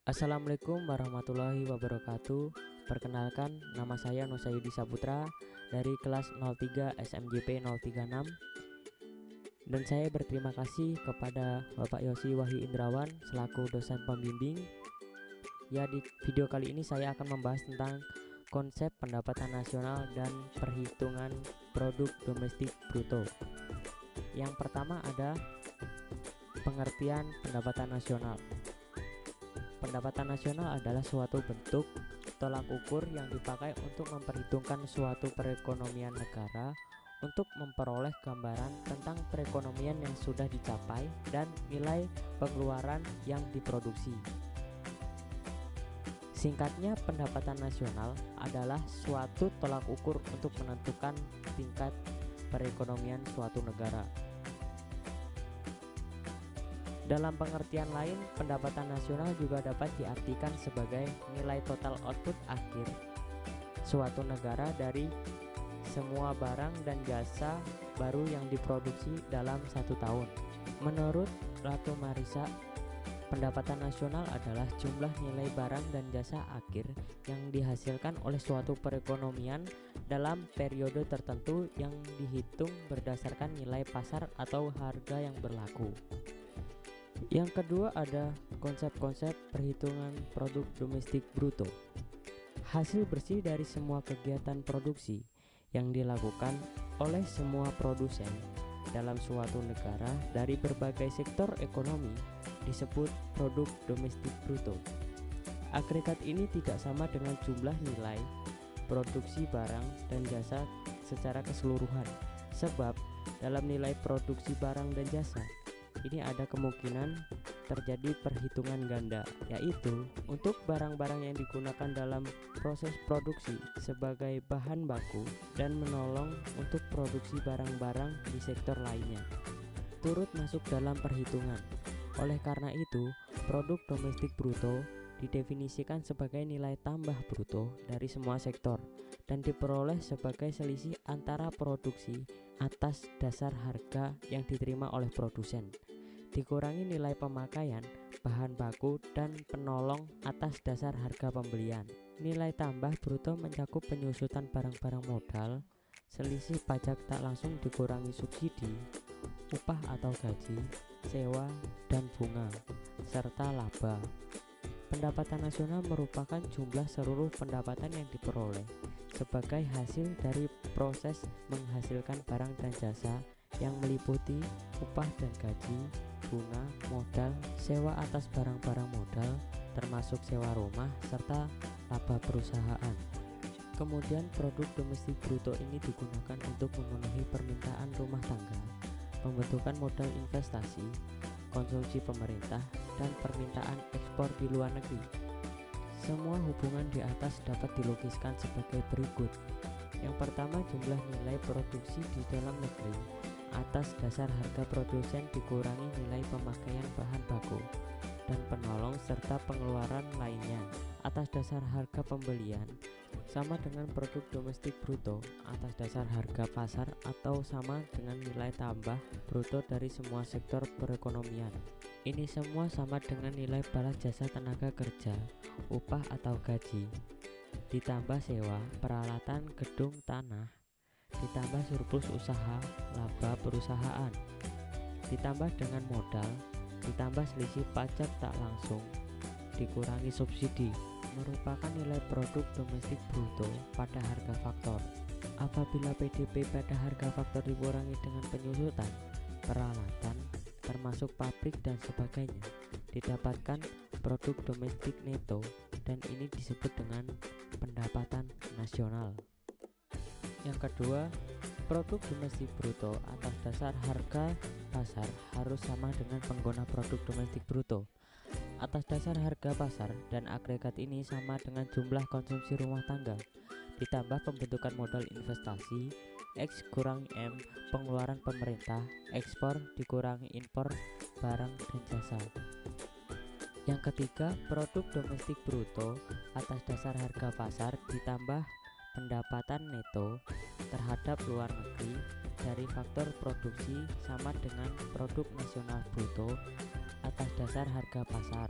Assalamualaikum warahmatullahi wabarakatuh. Perkenalkan, nama saya Nusayudi Saputra dari kelas 03 SMJP 036, dan saya berterima kasih kepada Bapak Yosi Wahyu Indrawan selaku dosen pembimbing. Ya, di video kali ini saya akan membahas tentang konsep pendapatan nasional dan perhitungan produk domestik bruto. Yang pertama ada pengertian pendapatan nasional. Pendapatan nasional adalah suatu bentuk tolak ukur yang dipakai untuk memperhitungkan suatu perekonomian negara untuk memperoleh gambaran tentang perekonomian yang sudah dicapai dan nilai pengeluaran yang diproduksi. Singkatnya, pendapatan nasional adalah suatu tolak ukur untuk menentukan tingkat perekonomian suatu negara. Dalam pengertian lain, pendapatan nasional juga dapat diartikan sebagai nilai total output akhir suatu negara dari semua barang dan jasa baru yang diproduksi dalam satu tahun. Menurut Ratu Marisa, pendapatan nasional adalah jumlah nilai barang dan jasa akhir yang dihasilkan oleh suatu perekonomian dalam periode tertentu yang dihitung berdasarkan nilai pasar atau harga yang berlaku. Yang kedua ada konsep-konsep perhitungan produk domestik bruto. Hasil bersih dari semua kegiatan produksi yang dilakukan oleh semua produsen dalam suatu negara dari berbagai sektor ekonomi disebut produk domestik bruto. Agregat ini tidak sama dengan jumlah nilai produksi barang dan jasa secara keseluruhan, sebab dalam nilai produksi barang dan jasa ini ada kemungkinan terjadi perhitungan ganda, yaitu untuk barang-barang yang digunakan dalam proses produksi sebagai bahan baku dan menolong untuk produksi barang-barang di sektor lainnya turut masuk dalam perhitungan. Oleh karena itu, produk domestik bruto didefinisikan sebagai nilai tambah bruto dari semua sektor dan diperoleh sebagai selisih antara produksi atas dasar harga yang diterima oleh produsen dikurangi nilai pemakaian bahan baku dan penolong atas dasar harga pembelian. Nilai tambah bruto mencakup penyusutan barang-barang modal, selisih pajak tak langsung dikurangi subsidi, upah atau gaji, sewa dan bunga, serta laba. Pendapatan nasional merupakan jumlah seluruh pendapatan yang diperoleh sebagai hasil dari proses menghasilkan barang dan jasa yang meliputi upah dan gaji, bunga, modal, sewa atas barang-barang modal, termasuk sewa rumah, serta laba perusahaan. Kemudian produk domestik bruto ini digunakan untuk memenuhi permintaan rumah tangga, pembentukan modal investasi, konsumsi pemerintah, dan permintaan ekspor di luar negeri. Semua hubungan di atas dapat dilukiskan sebagai berikut. Yang pertama, jumlah nilai produksi di dalam negeri atas dasar harga produsen dikurangi nilai pemakaian bahan baku dan penolong serta pengeluaran lainnya atas dasar harga pembelian sama dengan produk domestik bruto atas dasar harga pasar atau sama dengan nilai tambah bruto dari semua sektor perekonomian. Ini semua sama dengan nilai balas jasa tenaga kerja, upah atau gaji, ditambah sewa, peralatan, gedung, tanah, ditambah surplus usaha, laba perusahaan, ditambah dengan modal, ditambah selisih pajak tak langsung, dikurangi subsidi, merupakan nilai produk domestik bruto pada harga faktor. Apabila PDB pada harga faktor dikurangi dengan penyusutan, peralatan, termasuk pabrik dan sebagainya, didapatkan produk domestik neto, dan ini disebut dengan pendapatan nasional. Yang kedua, produk domestik bruto atas dasar harga pasar harus sama dengan pengguna produk domestik bruto atas dasar harga pasar, dan agregat ini sama dengan jumlah konsumsi rumah tangga ditambah pembentukan modal investasi, X kurangi M pengeluaran pemerintah, ekspor dikurangi impor barang dan jasa. Yang ketiga, produk domestik bruto atas dasar harga pasar ditambah pendapatan neto terhadap luar negeri dari faktor produksi sama dengan produk nasional bruto atas dasar harga pasar.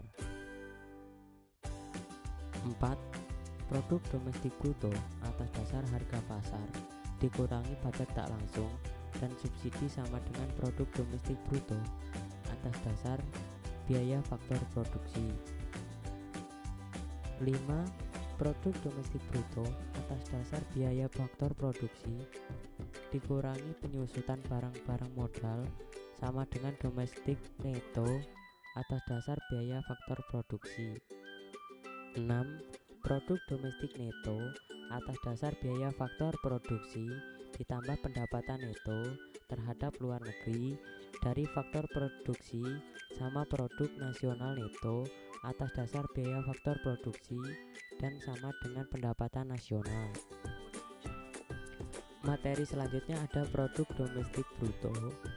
4. Produk domestik bruto atas dasar harga pasar dikurangi pajak tak langsung dan subsidi sama dengan produk domestik bruto atas dasar biaya faktor produksi. 5. Produk domestik bruto atas dasar biaya faktor produksi dikurangi penyusutan barang-barang modal sama dengan domestik neto atas dasar biaya faktor produksi. 6. Produk domestik neto atas dasar biaya faktor produksi ditambah pendapatan neto terhadap luar negeri dari faktor produksi sama produk nasional neto atas dasar biaya faktor produksi dan sama dengan pendapatan nasional. Materi selanjutnya ada produk domestik bruto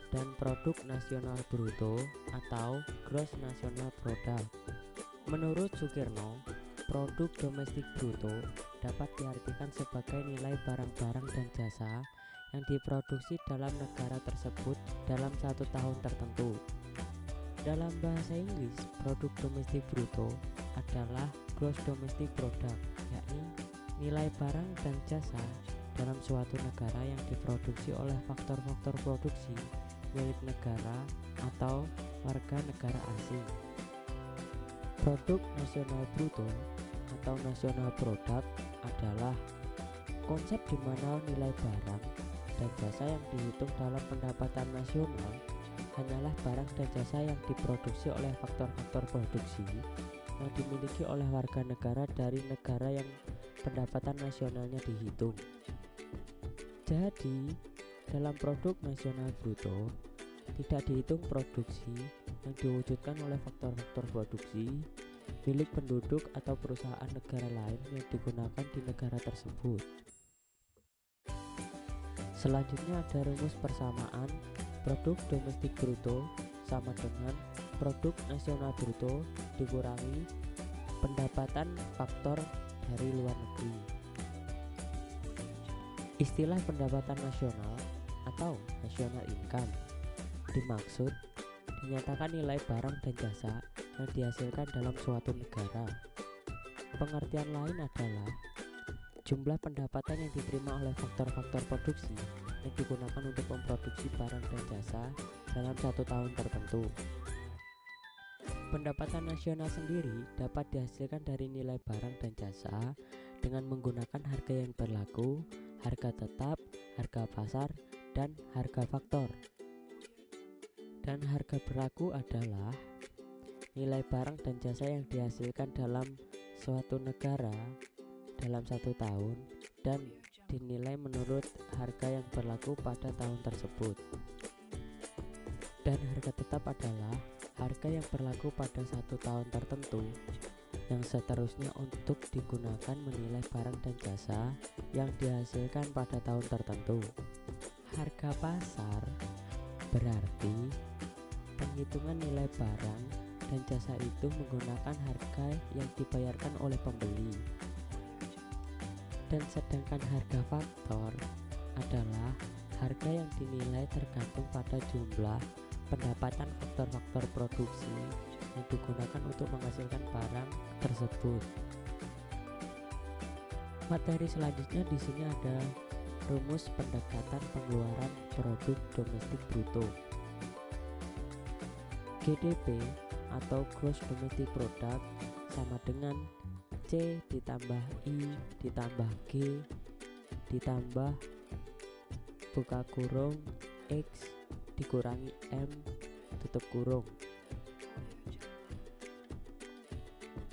dan produk nasional bruto atau gross national product. Menurut Sukirno, produk domestik bruto dapat diartikan sebagai nilai barang-barang dan jasa yang diproduksi dalam negara tersebut dalam 1 tahun tertentu. Dalam bahasa Inggris, produk domestik bruto adalah gross domestic product, yakni nilai barang dan jasa dalam suatu negara yang diproduksi oleh faktor-faktor produksi milik negara atau warga negara asing. Produk nasional bruto atau national product adalah konsep di mana nilai barang dan jasa yang dihitung dalam pendapatan nasional hanyalah barang dan jasa yang diproduksi oleh faktor-faktor produksi yang dimiliki oleh warga negara dari negara yang pendapatan nasionalnya dihitung. Jadi, dalam produk nasional bruto tidak dihitung produksi yang diwujudkan oleh faktor-faktor produksi milik penduduk atau perusahaan negara lain yang digunakan di negara tersebut. Selanjutnya ada rumus persamaan produk domestik bruto sama dengan produk nasional bruto dikurangi pendapatan faktor dari luar negeri. Istilah pendapatan nasional atau national income dimaksud dinyatakan nilai barang dan jasa yang dihasilkan dalam suatu negara. Pengertian lain adalah jumlah pendapatan yang diterima oleh faktor-faktor produksi yang digunakan untuk memproduksi barang dan jasa dalam 1 tahun tertentu. Pendapatan nasional sendiri dapat dihasilkan dari nilai barang dan jasa dengan menggunakan harga yang berlaku, harga tetap, harga pasar, dan harga faktor. Dan harga berlaku adalah nilai barang dan jasa yang dihasilkan dalam suatu negara dalam 1 tahun dan dinilai menurut harga yang berlaku pada tahun tersebut. Dan harga tetap adalah harga yang berlaku pada 1 tahun tertentu yang seterusnya untuk digunakan menilai barang dan jasa yang dihasilkan pada tahun tertentu. Harga pasar berarti penghitungan nilai barang dan jasa itu menggunakan harga yang dibayarkan oleh pembeli. Dan sedangkan harga faktor adalah harga yang dinilai tergantung pada jumlah pendapatan faktor-faktor produksi yang digunakan untuk menghasilkan barang tersebut. Materi selanjutnya di sini ada rumus pendekatan pengeluaran produk domestik bruto. GDP atau gross domestic product sama dengan C ditambah I ditambah G ditambah buka kurung X dikurangi M tutup kurung.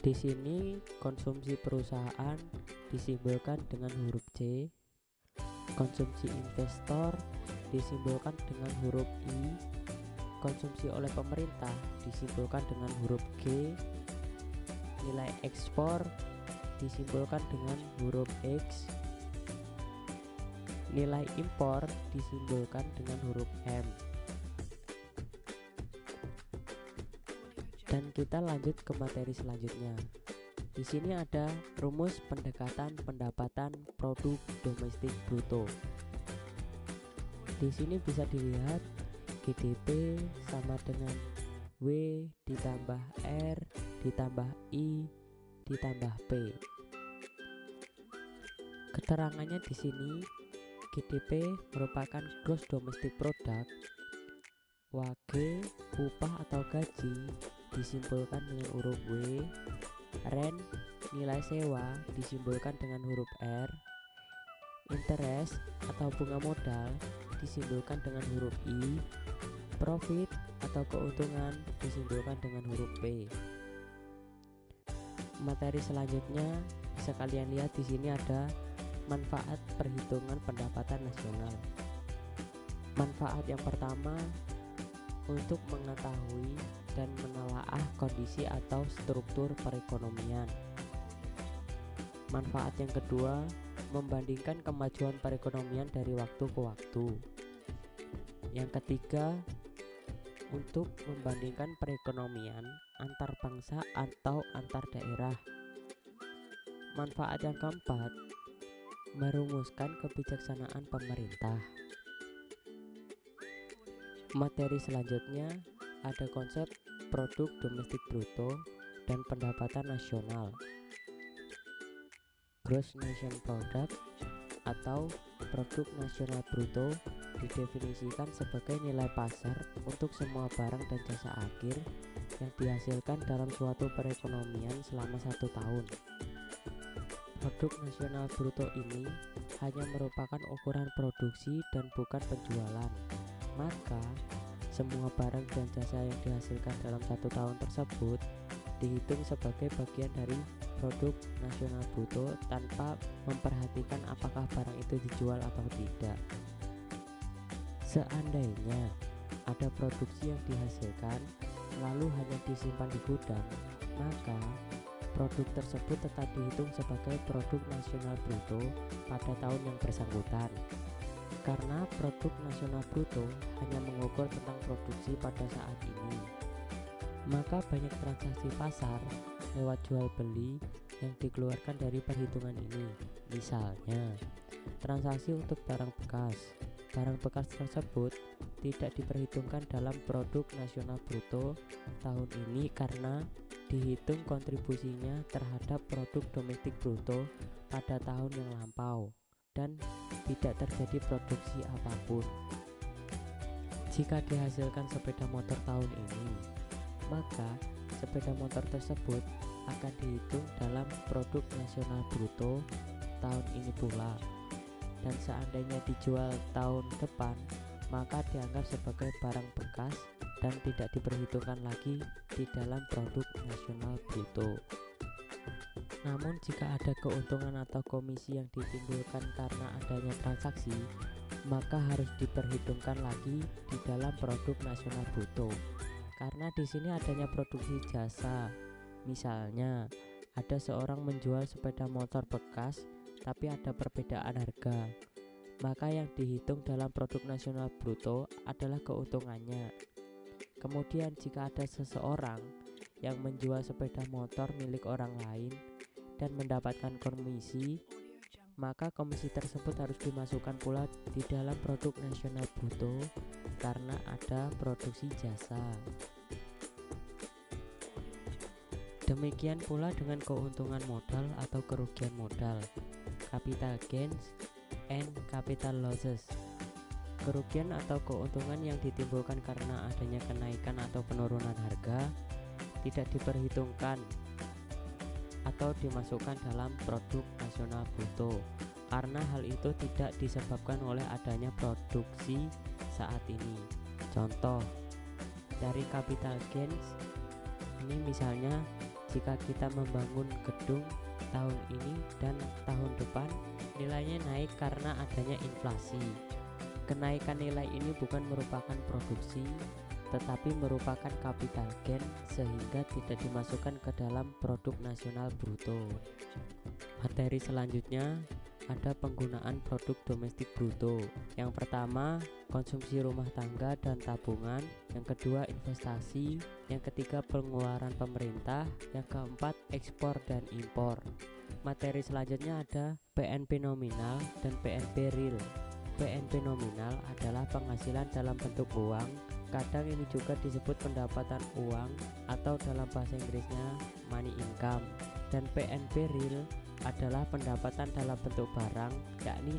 Di sini konsumsi perusahaan disimbolkan dengan huruf C, konsumsi investor disimbolkan dengan huruf I, konsumsi oleh pemerintah disimbolkan dengan huruf G, nilai ekspor disimbolkan dengan huruf X, nilai impor disimbolkan dengan huruf M. Dan kita lanjut ke materi selanjutnya. Di sini ada rumus pendekatan pendapatan produk domestik bruto. Di sini bisa dilihat GDP sama dengan W ditambah R ditambah I ditambah P. Keterangannya di sini, GDP merupakan Gross Domestic Product. Wage, upah atau gaji disimpulkan dengan huruf W. Rent, nilai sewa disimpulkan dengan huruf R. Interest atau bunga modal disimpulkan dengan huruf I. Profit atau keuntungan disimpulkan dengan huruf P. Materi selanjutnya bisa kalian lihat di sini ada manfaat perhitungan pendapatan nasional. Manfaat yang pertama, untuk mengetahui dan menelaah kondisi atau struktur perekonomian. Manfaat yang kedua, membandingkan kemajuan perekonomian dari waktu ke waktu. Yang ketiga, untuk membandingkan perekonomian antar bangsa atau antar daerah. Manfaat yang keempat, merumuskan kebijaksanaan pemerintah. Materi selanjutnya ada konsep produk domestik bruto dan pendapatan nasional. Gross National Product atau produk nasional bruto didefinisikan sebagai nilai pasar untuk semua barang dan jasa akhir yang dihasilkan dalam suatu perekonomian selama 1 tahun. Produk nasional bruto ini hanya merupakan ukuran produksi dan bukan penjualan. Maka semua barang dan jasa yang dihasilkan dalam 1 tahun tersebut dihitung sebagai bagian dari produk nasional bruto tanpa memperhatikan apakah barang itu dijual atau tidak. Seandainya ada produksi yang dihasilkan lalu hanya disimpan di gudang, maka produk tersebut tetap dihitung sebagai produk nasional bruto pada tahun yang bersangkutan. Karena produk nasional bruto hanya mengukur tentang produksi pada saat ini, maka banyak transaksi pasar lewat jual beli yang dikeluarkan dari perhitungan ini. Misalnya, transaksi untuk barang bekas. Barang bekas tersebut tidak diperhitungkan dalam produk nasional bruto tahun ini karena dihitung kontribusinya terhadap produk domestik bruto pada tahun yang lampau dan tidak terjadi produksi apapun. Jika dihasilkan sepeda motor tahun ini, maka sepeda motor tersebut akan dihitung dalam produk nasional bruto tahun ini pula. Dan seandainya dijual tahun depan, maka dianggap sebagai barang bekas dan tidak diperhitungkan lagi di dalam produk nasional bruto. Namun jika ada keuntungan atau komisi yang ditimbulkan karena adanya transaksi, maka harus diperhitungkan lagi di dalam produk nasional bruto. Karena di sini adanya produksi jasa. Misalnya, ada seorang menjual sepeda motor bekas tapi ada perbedaan harga. Maka yang dihitung dalam produk nasional bruto adalah keuntungannya. Kemudian jika ada seseorang yang menjual sepeda motor milik orang lain dan mendapatkan komisi, maka komisi tersebut harus dimasukkan pula di dalam produk nasional bruto karena ada produksi jasa. Demikian pula dengan keuntungan modal atau kerugian modal, capital gains and capital losses. Kerugian atau keuntungan yang ditimbulkan karena adanya kenaikan atau penurunan harga tidak diperhitungkan atau dimasukkan dalam produk nasional bruto karena hal itu tidak disebabkan oleh adanya produksi saat ini. Contoh dari capital gains ini misalnya jika kita membangun gedung tahun ini dan tahun depan nilainya naik karena adanya inflasi. Kenaikan nilai ini bukan merupakan produksi tetapi merupakan capital gain sehingga tidak dimasukkan ke dalam produk nasional bruto. Materi selanjutnya ada penggunaan produk domestik bruto. Yang pertama, konsumsi rumah tangga dan tabungan. Yang kedua, investasi. Yang ketiga, pengeluaran pemerintah. Yang keempat, ekspor dan impor. Materi selanjutnya ada PNB nominal dan PNB real. PNB nominal adalah penghasilan dalam bentuk uang. Kadang ini juga disebut pendapatan uang atau dalam bahasa Inggrisnya money income. Dan PNB real adalah pendapatan dalam bentuk barang, yakni